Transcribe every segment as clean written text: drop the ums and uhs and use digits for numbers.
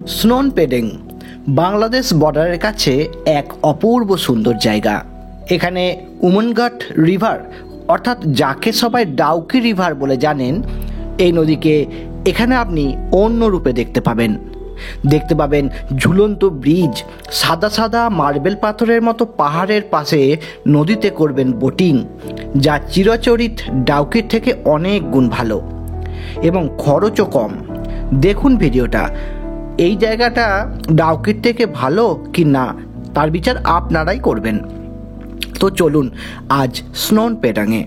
স্নোন পেডেং বাংলাদেশ বর্ডারের কাছে এক অপূর্ব সুন্দর জায়গা। এখানে উমনঘাট রিভার অর্থাৎ যাকে সবাই ডাউকি রিভার বলে জানেন, এই নদীকে এখানে আপনি অন্য রূপে দেখতে পাবেন ঝুলন্ত ব্রিজ, সাদা সাদা মার্বেল পাথরের মতো পাহাড়ের পাশে নদীতে করবেন বোটিং, যা চিরাচরিত ডাউকির থেকে অনেক গুণ ভালো এবং খরচও কম। দেখুন ভিডিওটা। এই জায়গাটা ডাউকির থেকে ভালো কি না তার বিচার আপনারাই করবেন। তো চলুন আজ স্নোন পেডাংয়ে।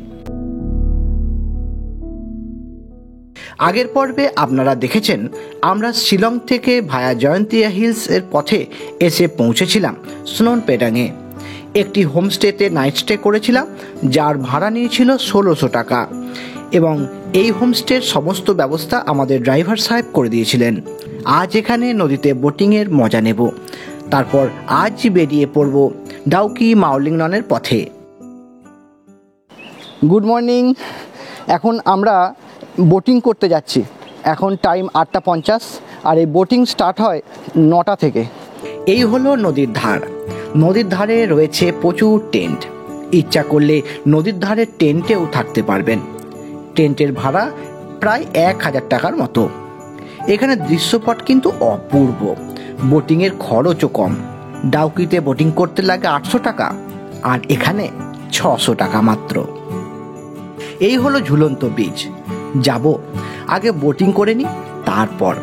আগের পর্বে আপনারা দেখেছেন আমরা শিলং থেকে ভায়া জয়ন্তিয়া হিলস এর পথে এসে পৌঁছেছিলাম স্নোন পেডাংয়ে। একটি হোমস্টেতে নাইট স্টে করেছিলাম, যার ভাড়া নিয়েছিল 1600 টাকা এবং এই হোমস্টের সমস্ত ব্যবস্থা আমাদের ড্রাইভার সাহেব করে দিয়েছিলেন। আজ এখানে নদীতে বোটিংয়ের মজা নেব, তারপর আজ বেরিয়ে পড়ব ডাউকি মাওলিংননের পথে। Good morning. এখন আমরা বোটিং করতে যাচ্ছি। এখন টাইম 8:50 আর এই বোটিং স্টার্ট হয় 9টা থেকে। এই হলো নদীর ধার। নদীর ধারে রয়েছে প্রচুর টেন্ট। ইচ্ছা করলে নদীর ধারে টেন্টেও থাকতে পারবেন। টেন্টের ভাড়া প্রায় 1000 টাকার মতো। এখানে দৃশ্যপট কিন্তু অপূর্ব। বোটিংয়ের খরচও কম। ডাউকিতে বোটিং করতে লাগে 800 টাকা আর এখানে 600 টাকা মাত্র। এই হলো ঝুলন্ত ব্রিজ। যাব, আগে বোটিং করে নি, তারপর।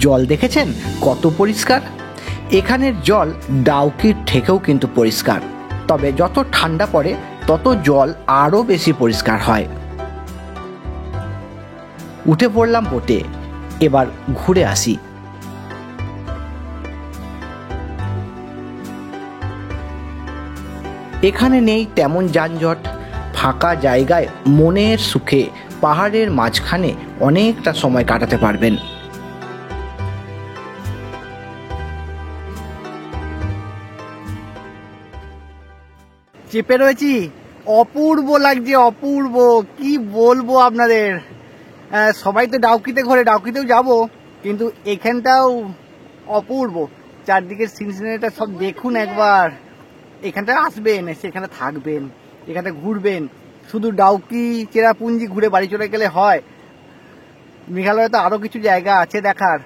জল দেখেছেন কত পরিষ্কার? এখানের জল ডাউকির থেকেও কিন্তু পরিষ্কার, তবে যত ঠান্ডা পড়ে তত জল আরও বেশি পরিষ্কার হয়। উঠে পড়লাম বোটে, এবার ঘুরে আসি। এখানে নেই তেমন যানজট। ফাঁকা জায়গায় মনের সুখে পাহাড়ের মাঝখানে অনেকটা সময় কাটাতে পারবেন। চেপে রয়েছি, অপূর্ব লাগছে, অপূর্ব। কি বলবো আপনাদের। সবাই তো ডাউকিতে ঘোরে, ডাউকিতেও যাব, কিন্তু এখানটাও অপূর্ব। চারদিকের সিনসিনারিটা সব দেখুন একবার। এখানটা আসবেন, এসে এখানে থাকবেন, এখানটা ঘুরবেন। শুধু ডাউকি চেরাপুঞ্জি ঘুরে বাড়ি চলে গেলে হয়? মেঘালয়ে তো আরও কিছু জায়গা আছে দেখার।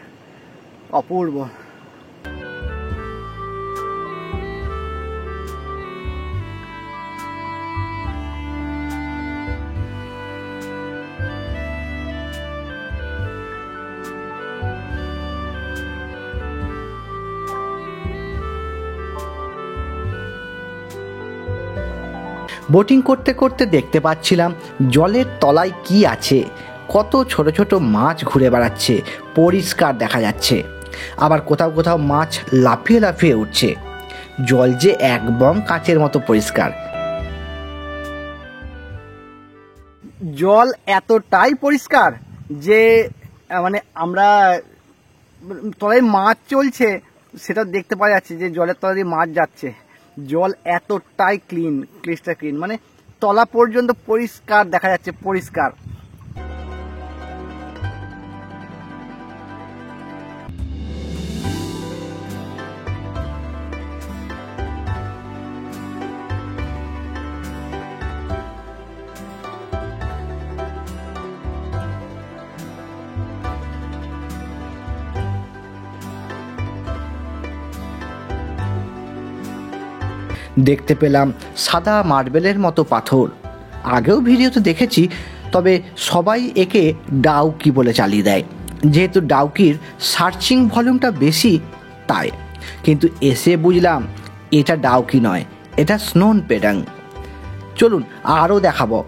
অপূর্ব। বোটিং করতে করতে দেখতে পাচ্ছিলাম জলের তলায় কি আছে। কত ছোট ছোট মাছ ঘুরে বেড়াচ্ছে, পরিষ্কার দেখা যাচ্ছে। আবার কোথাও কোথাও মাছ লাফিয়ে লাফিয়ে উঠছে। জল যে একদম কাচের মতো পরিষ্কার। জল এতটাই পরিষ্কার যে মানে আমরা তলায় মাছ চলছে সেটা দেখতে পাওয়া যাচ্ছে, যে জলের তলা দিয়ে মাছ যাচ্ছে। জল এতটাই ক্লিস্টার ক্লিন, মানে তলা পর্যন্ত পরিষ্কার দেখা যাচ্ছে, পরিষ্কার। দেখতে পেলাম সাদা মার্বেলের মতো পাথর। আগেও ভিডিওতে দেখেছি, তবে সবাই একে ডাউকি বলে চালিয়ে দেয়, যেহেতু ডাউকির সার্চিং ভলিউমটা বেশি তাই। কিন্তু এসে বুঝলাম এটা ডাউকি নয়, এটা স্নোন পেডাং। চলুন আরও দেখাবো।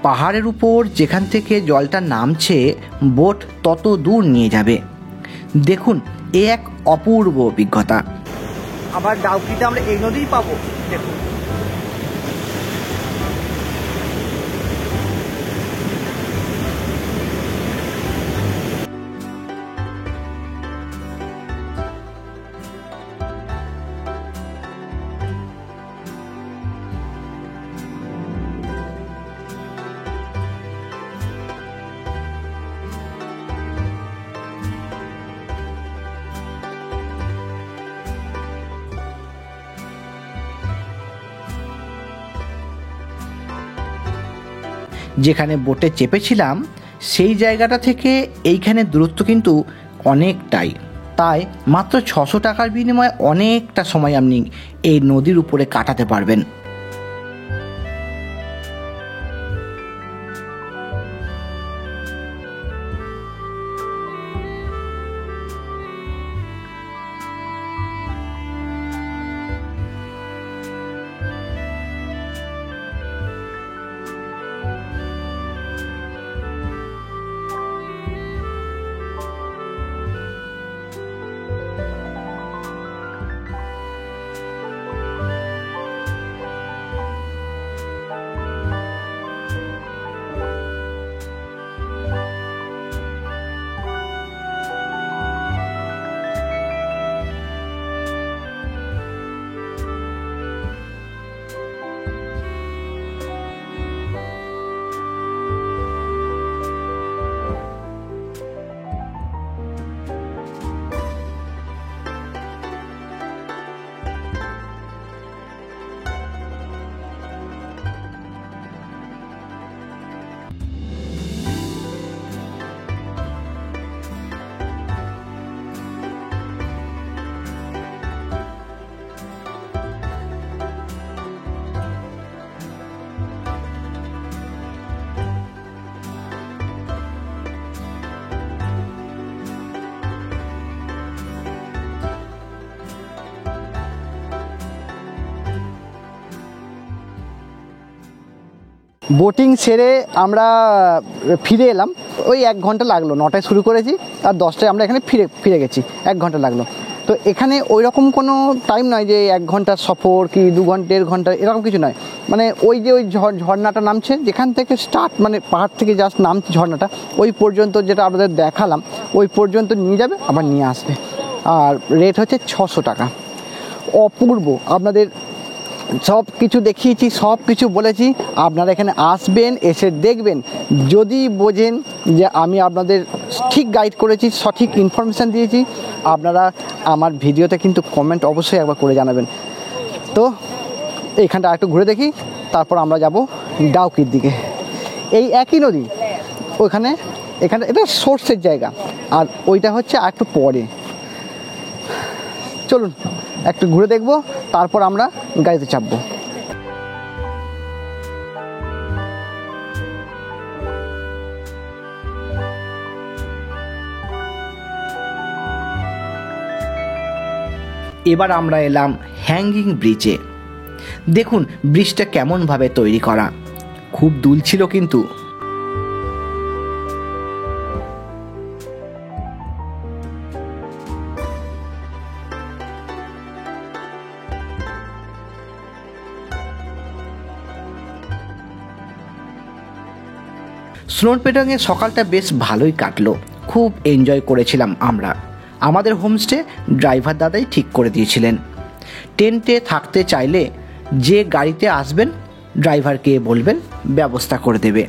পাহাড়ের উপর যেখান থেকে জলটা নামছে বোট তত দূর নিয়ে যাবে। দেখুন, এ এক অপূর্ব অভিজ্ঞতা। আবার ডাউকিতে আমরা এই নদীই পাবো। দেখুন, যেখানে বোটে চেপেছিলাম সেই জায়গাটা থেকে এইখানে দূরত্ব কিন্তু অনেকটাই, তাই মাত্র 600 টাকার বিনিময়ে অনেকটা সময় আপনি এই নদীর উপরে কাটাতে পারবেন। বোটিং সেরে আমরা ফিরে এলাম, ওই 1 ঘন্টা লাগলো। 9টায় শুরু করেছি আর 10টায় আমরা এখানে ফিরে গেছি, 1 ঘন্টা লাগলো। তো এখানে ওই রকম কোনো টাইম নয় যে 1 ঘন্টার সফর কি 2 ঘন্টা 1.5 ঘন্টা এরকম কিছু নয়। মানে ওই যে ওই ঝর্ণাটা নামছে যেখান থেকে স্টার্ট, মানে পাহাড় থেকে জাস্ট নামছে ঝর্ণাটা, ওই পর্যন্ত যেটা আপনাদের দেখালাম ওই পর্যন্ত নিয়ে যাবে আবার নিয়ে আসবে। আর রেট হচ্ছে 600 টাকা। অপূর্ব, আপনাদের সব কিছু দেখিয়েছি, সব কিছু বলেছি। আপনারা এখানে আসবেন, এসে দেখবেন। যদি বোঝেন যে আমি আপনাদের ঠিক গাইড করেছি, সঠিক ইনফরমেশান দিয়েছি, আপনারা আমার ভিডিওতে কিন্তু কমেন্ট অবশ্যই একবার করে জানাবেন। তো এইখানটা একটু ঘুরে দেখি, তারপর আমরা যাব ডাউকির দিকে। এই একই নদী, ওইখানে এখানে এটা সোর্সের জায়গা, আর ওইটা হচ্ছে আর একটু পরে। চলুন একটু ঘুরে দেখব, তারপর আমরা গাড়িতে চাপবো। এবার আমরা এলাম হ্যাঙ্গিং ব্রিজে। দেখুন ব্রিজটা কেমনভাবে তৈরি করা, খুব দুল ছিল কিন্তু। স্নোরপেডিংয়ে সকালটা বেশ ভালোই কাটলো, খুব এনজয় করেছিলাম আমরা। আমাদের হোমস্টে ড্রাইভার দাদাই ঠিক করে দিয়েছিলেন। টেন্টে থাকতে চাইলে যে গাড়িতে আসবেন ড্রাইভারকে বলবেন, ব্যবস্থা করে দেবে।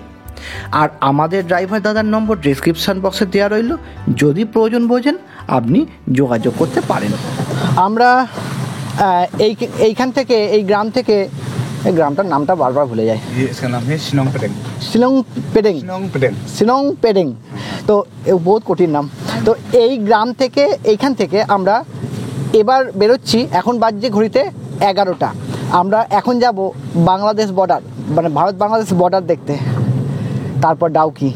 আর আমাদের ড্রাইভার দাদার নম্বর ডেসক্রিপশান বক্সে দেওয়া রইল, যদি প্রয়োজন বোঝেন আপনি যোগাযোগ করতে পারেন। আমরা এইখান থেকে, এই গ্রাম থেকে, এই গ্রামটার নামটা বারবার ভুলে যায়, শিলং পেডেং। তো বহুত কঠিন নাম। তো এই গ্রাম থেকে, এইখান থেকে আমরা এবার বেরোচ্ছি। এখন বাজছে ঘড়িতে 11টা। আমরা এখন যাব বাংলাদেশ বর্ডার, মানে ভারত বাংলাদেশ বর্ডার দেখতে, তারপর ডাউকি।